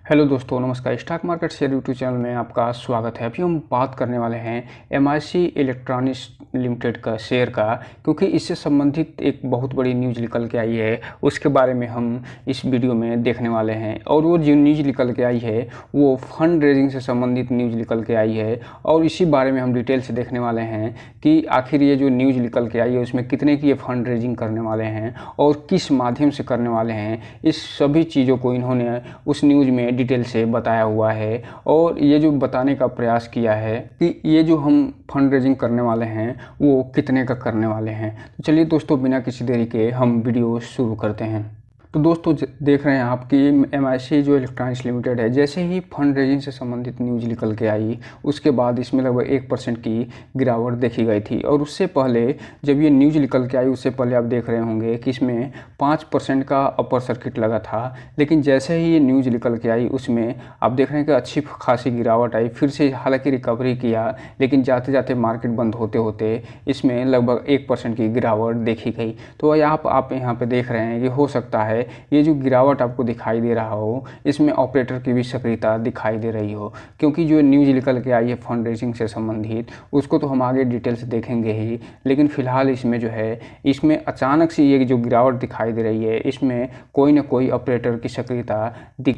Hello दोस्तों, नमस्कार। Stock market share YouTube channel में आपका स्वागत है। अभी हम बात करने वाले हैं एमआईसी इलेक्ट्रॉनिक्स लिमिटेड का शेयर का, क्योंकि इससे संबंधित एक बहुत बड़ी न्यूज़ निकल के आई है। उसके बारे में हम इस वीडियो में देखने वाले हैं। और वो जो न्यूज़ निकल के आई है वो फंड रेजिंग से संबंधित न्यूज़ निकल के आई है, और इसी बारे में हम डिटेल से देखने वाले हैं कि आखिर ये जो न्यूज़ निकल के आई है उसमें कितने की ये फंड रेजिंग करने वाले हैं और किस माध्यम से करने वाले हैं। इस सभी चीज़ों को इन्होंने उस न्यूज़ में डिटेल से बताया हुआ है, और ये जो बताने का प्रयास किया है कि ये जो हम फंड रेजिंग करने वाले हैं वो कितने का करने वाले हैं। तो चलिए दोस्तों, बिना किसी देरी के हम वीडियो शुरू करते हैं। तो दोस्तों, देख रहे हैं आप कि एमआईसी जो इलेक्ट्रॉनिक्स लिमिटेड है, जैसे ही फंड रेजिंग से संबंधित न्यूज़ निकल के आई उसके बाद इसमें लगभग 1% की गिरावट देखी गई थी। और उससे पहले जब ये न्यूज़ निकल के आई उससे पहले आप देख रहे होंगे कि इसमें 5% का अपर सर्किट लगा था। लेकिन जैसे ही ये न्यूज़ निकल के आई उसमें आप देख रहे हैं कि अच्छी खासी गिरावट आई, फिर से हालांकि रिकवरी किया, लेकिन जाते जाते मार्केट बंद होते होते इसमें लगभग 1% की गिरावट देखी गई। तो आप यहाँ पे देख रहे हैं कि हो सकता है ये जो गिरावट आपको दिखाई दे रहा हो इसमें ऑपरेटर की भी सक्रियता दिखाई दे रही हो, क्योंकि जो न्यूज़ निकल के आई है फंड रेजिंग से संबंधित उसको तो हम आगे डिटेल से देखेंगे ही। लेकिन फिलहाल इसमें जो है इसमें अचानक से ये जो गिरावट दिखाई दे रही है इसमें कोई ना कोई ऑपरेटर की सक्रियता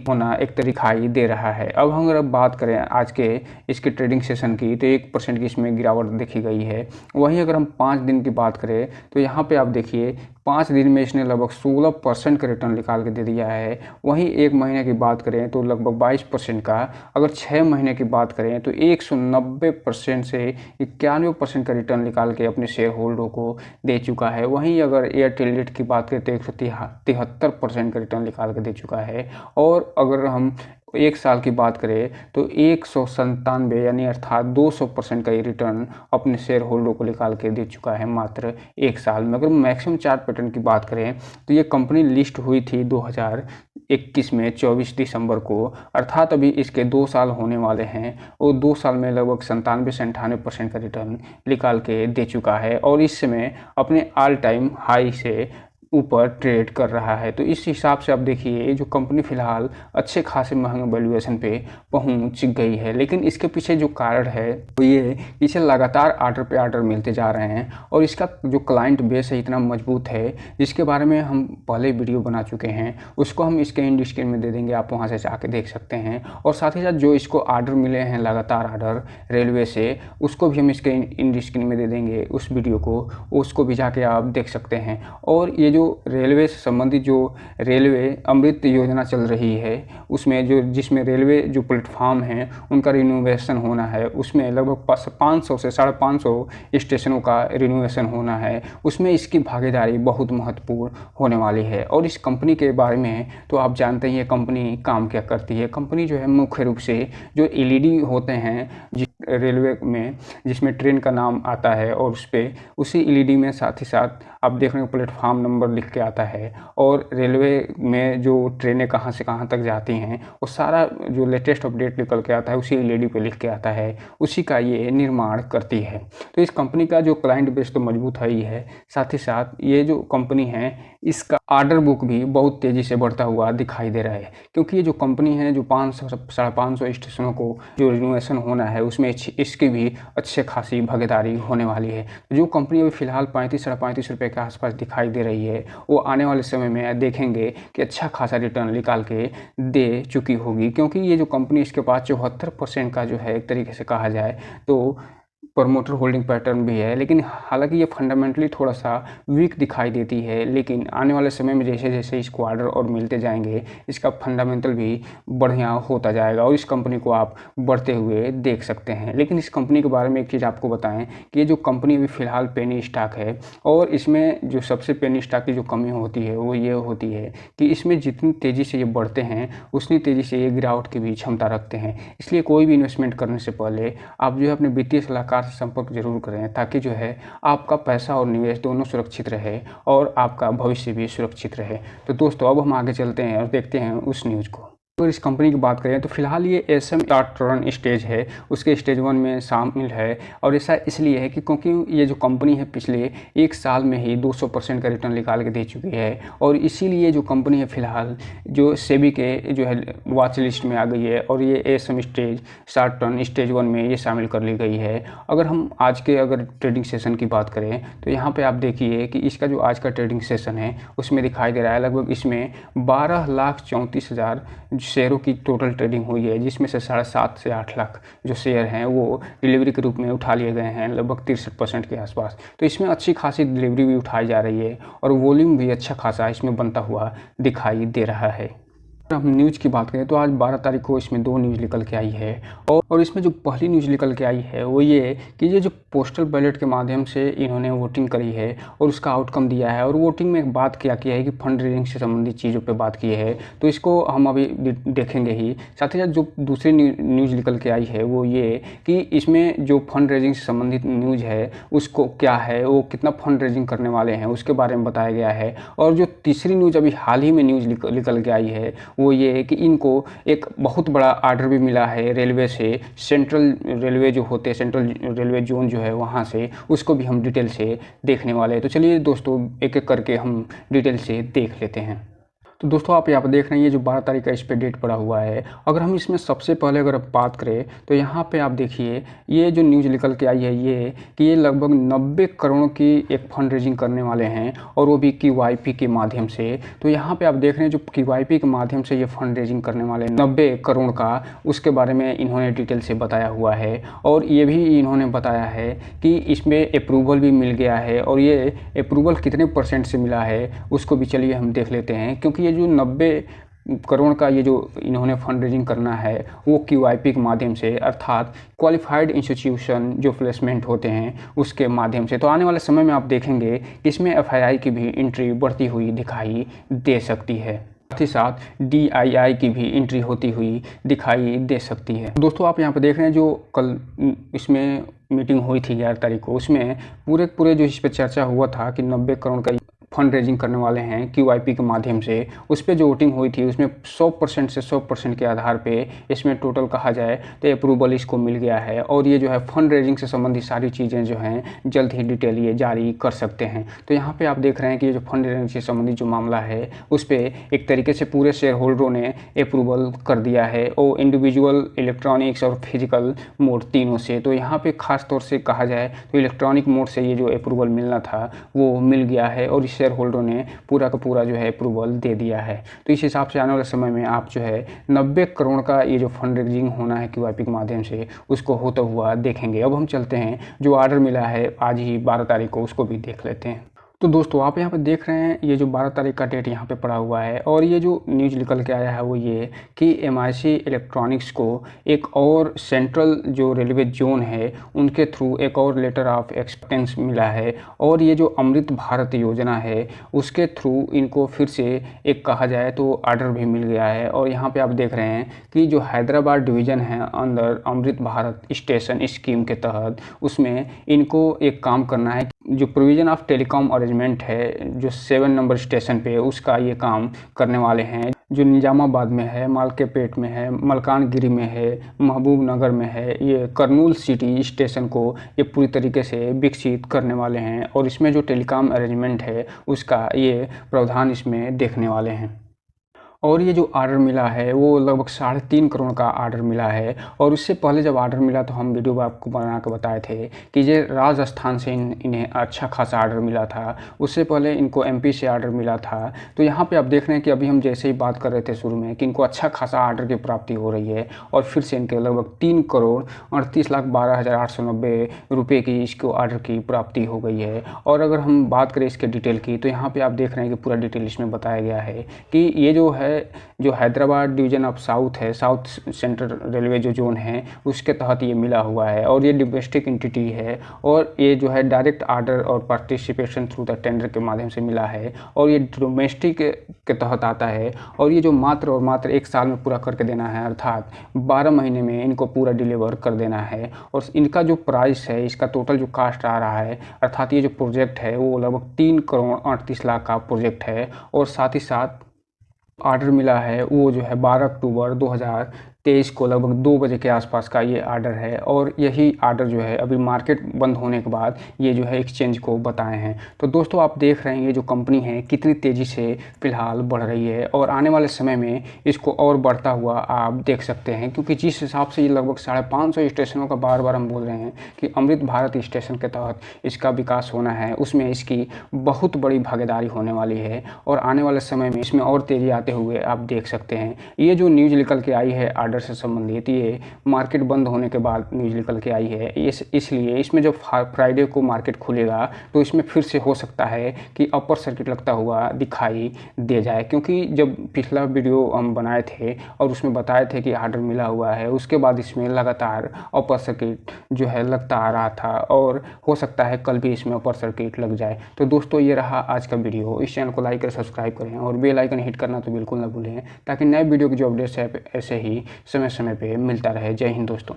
होना एक दिखाई दे रहा है। अब हम अगर बात करें आज के इसके ट्रेडिंग सेशन की तो 1% की इसमें गिरावट देखी गई है। वहीं अगर हम 5 दिन की बात करें तो यहाँ पे आप देखिए 5 दिन में इसने लगभग 16% का रिटर्न निकाल के दे दिया है। वहीं 1 महीने की बात करें तो लगभग 22% का, अगर 6 महीने की बात करें तो 190% से 91% का रिटर्न निकाल के अपने शेयर होल्डरों को दे चुका है। वहीं अगर एयरटेल लिट की बात करें तो 173% का रिटर्न निकाल के दे चुका है। और अगर हम 1 साल की बात करें तो 197 यानी अर्थात 200% का ये रिटर्न अपने शेयर होल्डरों को निकाल के दे चुका है मात्र 1 साल में। अगर मैक्सिमम चार्ट पैटर्न की बात करें तो ये कंपनी लिस्ट हुई थी 2021 में 24 दिसंबर को, अर्थात अभी इसके 2 साल होने वाले हैं। और 2 साल में लगभग 97 से 98% का रिटर्न निकाल के दे चुका है, और इस समय अपने ऑल टाइम हाई से ऊपर ट्रेड कर रहा है। तो इस हिसाब से आप देखिए जो कंपनी फिलहाल अच्छे खासे महंगे वैल्यूएशन पे पहुंच गई है। लेकिन इसके पीछे जो कारण है वो ये कि इसे लगातार आर्डर पे आर्डर मिलते जा रहे हैं, और इसका जो क्लाइंट बेस है इतना मजबूत है जिसके बारे में हम पहले वीडियो बना चुके हैं। उसको हम इसके एंड स्क्रीन में दे देंगे, आप वहाँ से जाके देख सकते हैं। और साथ ही साथ जो इसको आर्डर मिले हैं लगातार आर्डर रेलवे से, उसको भी हम इसके एंड स्क्रीन में दे देंगे उस वीडियो को, उसको भी जाके आप देख सकते हैं। और ये जो रेलवे से संबंधित जो रेलवे अमृत योजना चल रही है उसमें जिसमें रेलवे जो प्लेटफॉर्म हैं उनका रिनोवेशन होना है, उसमें लगभग 500 से 550 स्टेशनों का रिनोवेशन होना है। उसमें इसकी भागीदारी बहुत महत्वपूर्ण होने वाली है। और इस कंपनी के बारे में तो आप जानते ही ये कंपनी काम क्या करती है। कंपनी जो है मुख्य रूप से जो एलईडी होते हैं रेलवे में, जिसमें ट्रेन का नाम आता है और उसी एलईडी में साथ ही साथ आप देख रहे हो प्लेटफॉर्म नंबर लिख के आता है, और रेलवे में जो ट्रेनें कहाँ से कहाँ तक जाती हैं वो सारा जो लेटेस्ट अपडेट निकल के आता है उसी एलईडी पे लिख के आता है, उसी का ये निर्माण करती है। तो इस कंपनी का जो क्लाइंट बेस तो मजबूत है ही है, साथ ही साथ ये जो कंपनी है इसका ऑर्डर बुक भी बहुत तेज़ी से बढ़ता हुआ दिखाई दे रहा है। क्योंकि ये जो कंपनी है जो 500 से 550 स्टेशनों को जो रिनोवेशन होना है उसमें इसकी भी अच्छे खासी भागीदारी होने वाली है। जो कंपनी अभी फिलहाल 35-35.5 रुपये के आसपास दिखाई दे रही है वो आने वाले समय में देखेंगे कि अच्छा खासा रिटर्न निकाल के दे चुकी होगी, क्योंकि ये जो कंपनी इसके पास 74% का जो है एक तरीके से कहा जाए तो प्रमोटर होल्डिंग पैटर्न भी है। लेकिन हालांकि ये फंडामेंटली थोड़ा सा वीक दिखाई देती है, लेकिन आने वाले समय में जैसे जैसे इसको ऑर्डर और मिलते जाएंगे इसका फंडामेंटल भी बढ़िया होता जाएगा, और इस कंपनी को आप बढ़ते हुए देख सकते हैं। लेकिन इस कंपनी के बारे में एक चीज़ आपको बताएं कि ये जो कंपनी अभी फ़िलहाल पेनी स्टॉक है, और इसमें जो सबसे पेनी स्टॉक की जो कमी होती है वो ये होती है कि इसमें जितनी तेज़ी से ये बढ़ते हैं उतनी तेज़ी से ये गिरावट की भी क्षमता रखते हैं। इसलिए कोई भी इन्वेस्टमेंट करने से पहले आप जो है अपने वित्तीय सलाहकार से संपर्क जरूर करें, ताकि जो है आपका पैसा और निवेश दोनों सुरक्षित रहे और आपका भविष्य भी सुरक्षित रहे। तो दोस्तों अब हम आगे चलते हैं और देखते हैं उस न्यूज़ को। अगर इस कंपनी की बात करें तो फिलहाल ये एसएम स्टार्ट रन स्टेज है, उसके स्टेज 1 में शामिल है। और ऐसा इसलिए है कि क्योंकि ये जो कंपनी है पिछले 1 साल में ही 200% का रिटर्न निकाल के दे चुकी है, और इसीलिए जो कंपनी है फिलहाल जो सेबी के जो है वॉच लिस्ट में आ गई है, और ये SM stage start run stage 1 में ये शामिल कर ली गई है। अगर हम आज के ट्रेडिंग सेशन की बात करें तो यहाँ पर आप देखिए कि इसका जो आज का ट्रेडिंग सेशन है उसमें दिखाई दे रहा है लगभग इसमें 12,34,000 शेयरों की टोटल ट्रेडिंग हुई है, जिसमें से 7.5 से 8 लाख जो शेयर हैं वो डिलीवरी के रूप में उठा लिए गए हैं, लगभग 63% के आसपास। तो इसमें अच्छी खासी डिलीवरी भी उठाई जा रही है और वॉल्यूम भी अच्छा खासा इसमें बनता हुआ दिखाई दे रहा है। अगर हम न्यूज़ की बात करें तो आज 12 तारीख को इसमें 2 न्यूज़ निकल के आई है, और इसमें जो पहली न्यूज़ निकल के आई है वो ये कि ये जो पोस्टल बैलेट के माध्यम से इन्होंने वोटिंग करी है और उसका आउटकम दिया है, और वोटिंग में एक बात क्या किया है कि फंड रेजिंग से संबंधित चीज़ों पे बात की है, तो इसको हम अभी देखेंगे ही। साथ ही साथ जो दूसरी न्यूज़ निकल के आई है वो ये कि इसमें जो फंड रेजिंग से संबंधित न्यूज़ है उसको क्या है, वो कितना फंड रेजिंग करने वाले हैं उसके बारे में बताया गया है। और जो तीसरी न्यूज़ अभी हाल ही में न्यूज़ निकल के आई है वो ये है कि इनको एक बहुत बड़ा आर्डर भी मिला है रेलवे से, सेंट्रल रेलवे जो होते हैं, सेंट्रल रेलवे जोन जो है वहाँ से, उसको भी हम डिटेल से देखने वाले हैं। तो चलिए दोस्तों एक एक करके हम डिटेल से देख लेते हैं। तो दोस्तों आप यहाँ पर देख रहे हैं ये जो 12 तारीख का इस पर डेट पड़ा हुआ है। अगर हम इसमें सबसे पहले अगर बात करें तो यहाँ पे आप देखिए ये जो न्यूज़ निकल के आई है ये कि ये लगभग 90 करोड़ की एक फंड रेजिंग करने वाले हैं, और वो भी QYP के माध्यम से। तो यहाँ पे आप देख रहे हैं जो QYP के माध्यम से ये फंड रेजिंग करने वाले 90 करोड़ का, उसके बारे में इन्होंने डिटेल से बताया हुआ है। और ये भी इन्होंने बताया है कि इसमें अप्रूवल भी मिल गया है, और ये अप्रूवल कितने % से मिला है उसको भी चलिए हम देख लेते हैं। क्योंकि ये जो 90 करोड़ का ये जो इन्होंने फंड रेजिंग करना है वो QYP के माध्यम से, अर्थात क्वालिफाइड इंस्टीट्यूशन जो प्लेसमेंट होते हैं उसके माध्यम से। तो आने वाले समय में आप देखेंगे कि इसमें FII की भी एंट्री बढ़ती हुई दिखाई दे सकती है, साथ ही साथ DII की भी एंट्री होती हुई दिखाई दे सकती है। दोस्तों आप यहाँ पर देख रहे हैं जो कल इसमें मीटिंग हुई थी 11 तारीख को, उसमें पूरे जो इस पर चर्चा हुआ था कि 90 करोड़ का फंड रेजिंग करने वाले हैं QYP के माध्यम से, उस पर जो वोटिंग हुई थी उसमें 100% से 100% के आधार पे इसमें टोटल कहा जाए तो अप्रूवल इसको मिल गया है। और ये जो है फंड रेजिंग से संबंधित सारी चीज़ें जो हैं जल्द ही डिटेल ये जारी कर सकते हैं। तो यहाँ पे आप देख रहे हैं कि ये जो फंड रेजिंग से संबंधित जो मामला है उस पर एक तरीके से पूरे शेयर होल्डरों ने अप्रूवल कर दिया है, और इंडिविजुअल, इलेक्ट्रॉनिक्स और फिजिकल मोड तीनों से। तो यहाँ पर खास तौर से कहा जाए तो इलेक्ट्रॉनिक मोड से ये जो अप्रूवल मिलना था वो मिल गया है, और शेयर होल्डरों ने पूरा का पूरा जो है अप्रूवल दे दिया है। तो इस हिसाब से आने वाले समय में आप जो है 90 करोड़ का ये जो फंड रेजिंग होना है QYP के माध्यम से उसको होता हुआ देखेंगे। अब हम चलते हैं जो ऑर्डर मिला है आज ही 12 तारीख को, उसको भी देख लेते हैं। तो दोस्तों आप यहाँ पे देख रहे हैं ये जो 12 तारीख का डेट यहाँ पे पड़ा हुआ है, और ये जो न्यूज़ निकल के आया है वो ये कि MIC इलेक्ट्रॉनिक्स को एक और सेंट्रल जो रेलवे जोन है उनके थ्रू एक और लेटर ऑफ एक्सेप्टेंस मिला है, और ये जो अमृत भारत योजना है उसके थ्रू इनको फिर से एक कहा जाए तो ऑर्डर भी मिल गया है। और यहाँ पर आप देख रहे हैं कि जो हैदराबाद डिवीज़न है अंदर अमृत भारत स्टेशन स्कीम के तहत, उसमें इनको एक काम करना है, जो प्रोविज़न ऑफ टेलीकॉम अरेंजमेंट है जो 7 नंबर स्टेशन पे, उसका ये काम करने वाले हैं, जो निजामाबाद में है, मालकेपेट में है, मलकानगिरी में है, महबूब नगर में है, ये कर्नूल सिटी स्टेशन को ये पूरी तरीके से विकसित करने वाले हैं। और इसमें जो टेलीकॉम अरेंजमेंट है उसका ये प्रावधान इसमें देखने वाले हैं। और ये जो ऑर्डर मिला है वो लगभग 3.5 करोड़ का ऑर्डर मिला है। और उससे पहले जब ऑर्डर मिला तो हम वीडियो आपको बना के बताए थे कि ये राजस्थान से इन्हें अच्छा खासा ऑर्डर मिला था, उससे पहले इनको MP से ऑर्डर मिला था। तो यहाँ पे आप देख रहे हैं कि अभी हम जैसे ही बात कर रहे थे शुरू में कि इनको अच्छा खासा ऑर्डर की प्राप्ति हो रही है, और फिर से इनके लगभग 3,38,12,890 रुपये की इसको ऑर्डर की प्राप्ति हो गई है। और अगर हम बात करें इसके डिटेल की तो यहाँ पर आप देख रहे हैं कि पूरा डिटेल इसमें बताया गया है कि ये जो है जो हैदराबाद डिवीज़न ऑफ साउथ है, साउथ सेंट्रल रेलवे जो जोन है उसके तहत ये मिला हुआ है, और ये डोमेस्टिक एंटिटी है, और ये जो है डायरेक्ट ऑर्डर और पार्टिसिपेशन थ्रू द टेंडर के माध्यम से मिला है, और ये डोमेस्टिक के तहत आता है। और ये जो मात्र और मात्र 1 साल में पूरा करके देना है, अर्थात 12 महीने में इनको पूरा डिलीवर कर देना है। और इनका जो प्राइस है, इसका टोटल जो कास्ट आ रहा है, अर्थात ये जो प्रोजेक्ट है वो लगभग 3 करोड़ 38 लाख का प्रोजेक्ट है। और साथ ही साथ ऑर्डर मिला है वो जो है 12 अक्टूबर 2023 को लगभग 2 बजे के आसपास का ये ऑर्डर है, और यही ऑर्डर जो है अभी मार्केट बंद होने के बाद ये जो है एक्सचेंज को बताए हैं। तो दोस्तों आप देख रहे हैं ये जो कंपनी है कितनी तेज़ी से फ़िलहाल बढ़ रही है, और आने वाले समय में इसको और बढ़ता हुआ आप देख सकते हैं, क्योंकि जिस हिसाब से ये लगभग 550 स्टेशनों का बार बार हम बोल रहे हैं कि अमृत भारत स्टेशन के तहत इसका विकास होना है, उसमें इसकी बहुत बड़ी भागीदारी होने वाली है, और आने वाले समय में इसमें और तेज़ी आते हुए आप देख सकते हैं। ये जो न्यूज़ निकल के आई है ऑर्डर से संबंधित, ये मार्केट बंद होने के बाद न्यूज़ निकल के आई है। इसलिए इसमें जब फ्राइडे को मार्केट खुलेगा तो इसमें फिर से हो सकता है कि अपर सर्किट लगता हुआ दिखाई दे जाए, क्योंकि जब पिछला वीडियो हम बनाए थे और उसमें बताए थे कि ऑर्डर मिला हुआ है, उसके बाद इसमें लगातार अपर सर्किट जो है लगता आ रहा था, और हो सकता है कल भी इसमें अपर सर्किट लग जाए। तो दोस्तों ये रहा आज का वीडियो। इस चैनल को लाइक करें, सब्सक्राइब करें और बेल आइकन हिट करना तो बिल्कुल ना भूलें, ताकि नए वीडियो की जो अपडेट्स है ऐसे ही समय समय पे मिलता रहे। जय हिंद दोस्तों।